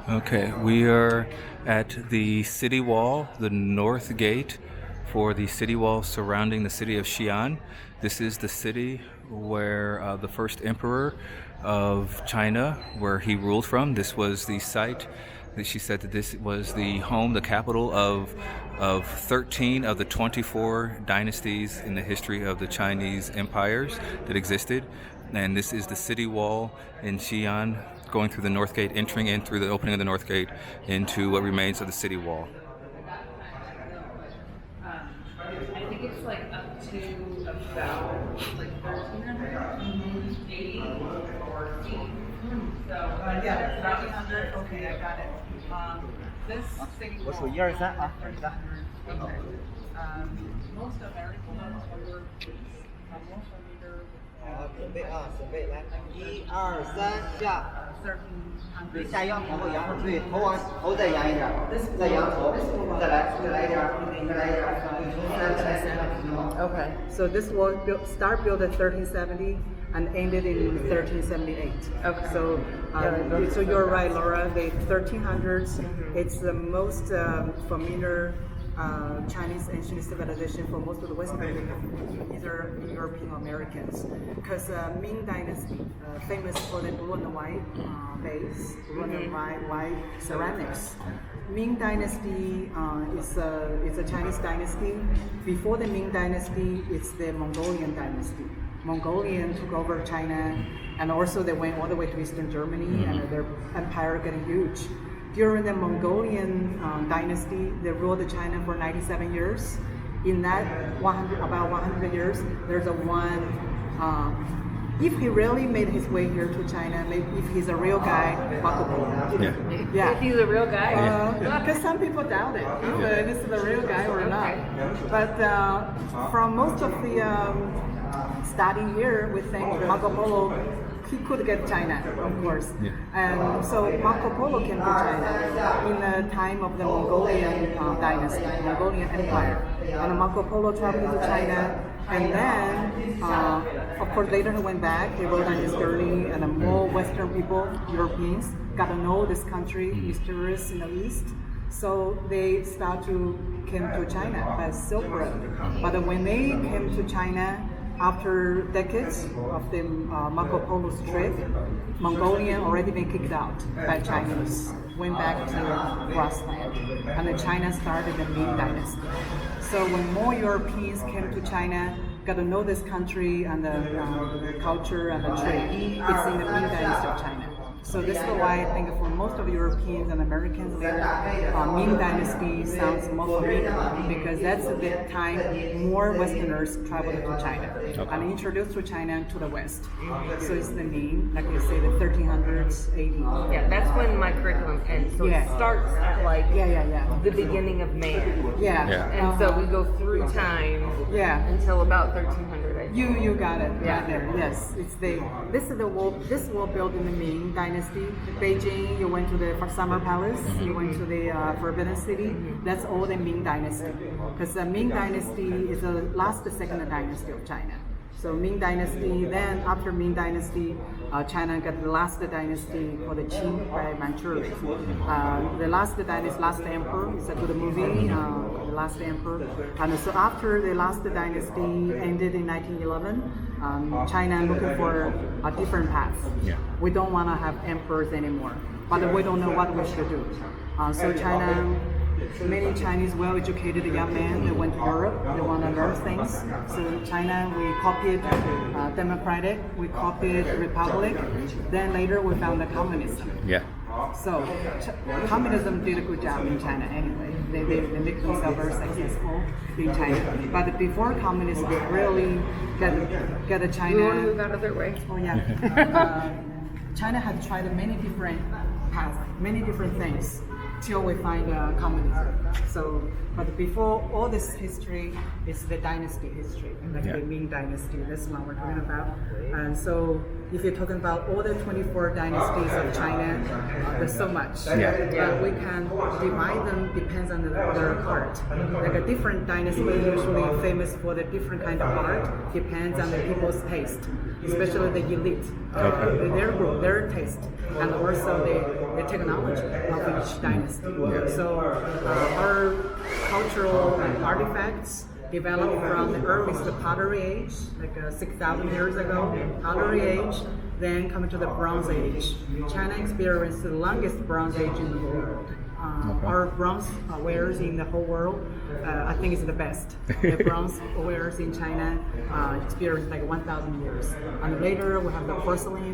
Okay, we are at the city wall, the north gate for the city wall surrounding the city of Xi'an. This is the city where the first emperor of China, where he ruled from. This was the site that she said that this was the home, the capital of 13 of the 24 dynasties in the history of the Chinese empires that existed. And this is the city wall in Xi'an, going through the north gate, entering in through the opening of the north gate into what remains of the city wall. I think it's like up to about like 1,380 feet. So yeah, 1,300. Okay, I got it. This city wall. 我数1、2、3啊，3。 Most Americans are most meter. 好，准备啊，准备来，1、2、3，下。对，下腰，往后扬，对，头再扬一点，再扬头，再来一点，再来一点，从 Okay, so this was start built in 1370 and ended in 1378. Okay. So, so you're right, Laura. The 1300s, it's the most familiar Chinese ancient civilization for most of the Western people, either European Americans, because Ming Dynasty, famous for the blue and white base, blue and white ceramics. Ming Dynasty is a Chinese dynasty. Before the Ming Dynasty, it's the Mongolian dynasty. Mongolian took over China, and also they went all the way to Eastern Germany, and their empire getting huge. During the Mongolian dynasty, they ruled China for 97 years. In that about 100 years, there's a one. If he really made his way here to China, maybe if he's a real guy, Marco Polo. Yeah. If he's a real guy. Because some people doubt it, if this is a real guy or not. But from most of the study here, we think Marco Polo, he could get China, of course. Yeah. And so Marco Polo came to China in the time of the Mongolian dynasty, Mongolian Empire. And Marco Polo traveled to China, and then, of course, later he went back, he wrote on his journey, and more Western people, Europeans, got to know this country, mysterious in the East. So they start to came to China by Silk Road. But when they came to China, after decades of the Marco Polo's trip, Mongolian already been kicked out by Chinese, went back to grassland, and then China started the Ming Dynasty. So when more Europeans came to China, got to know this country and the culture and the trade, it's in the Ming Dynasty of China. So this is why I think for most of Europeans and Americans later, Ming Dynasty sounds more familiar because that's the time more Westerners traveled to China and introduced to China to the West. So it's the Ming, like you say, the 1300s, 80s. Yeah, that's when my curriculum ends. So it starts at like the beginning of man. And so we go through time until about 1300. You got it right there. Yes, it's this is the wall. This wall built in the Ming Dynasty. Beijing, you went to the Summer Palace. You went to the Forbidden City. That's all the Ming Dynasty. Because the Ming Dynasty is the second dynasty of China. So Ming Dynasty, then after Ming Dynasty, China got the last dynasty for the Qing by Manchuria. The last dynasty, last emperor, it's a good movie, the last emperor. And so after the last dynasty ended in 1911, China looking for a different path. We don't want to have emperors anymore, but we don't know what we should do. So China, many Chinese well-educated young men, they went to Europe, they want to learn things. So China, we copied democratic, we copied republic, then later we found the communism. So communism did a good job in China anyway. They make themselves very successful in China. But before communism really get a China. We want to move out of their way. Oh yeah. China had tried many different paths, many different things till we find communism. So, but before all this history is the dynasty history, like the Ming Dynasty. That's what we're talking about. And so, if you're talking about all the 24 dynasties of China, there's so much. We can divide them depends on their art. Like a different dynasty usually famous for the different kind of art. Depends on the people's taste, especially the elite. Their group, their taste, and also the technology of each dynasty. So our cultural artifacts developed from the earliest pottery age, like 6,000 years ago, pottery age, then coming to the Bronze Age. China experienced the longest Bronze Age in the world. Our bronze wares in the whole world, I think is the best. The bronze wares in China experienced like 1,000 years. And later we have the porcelain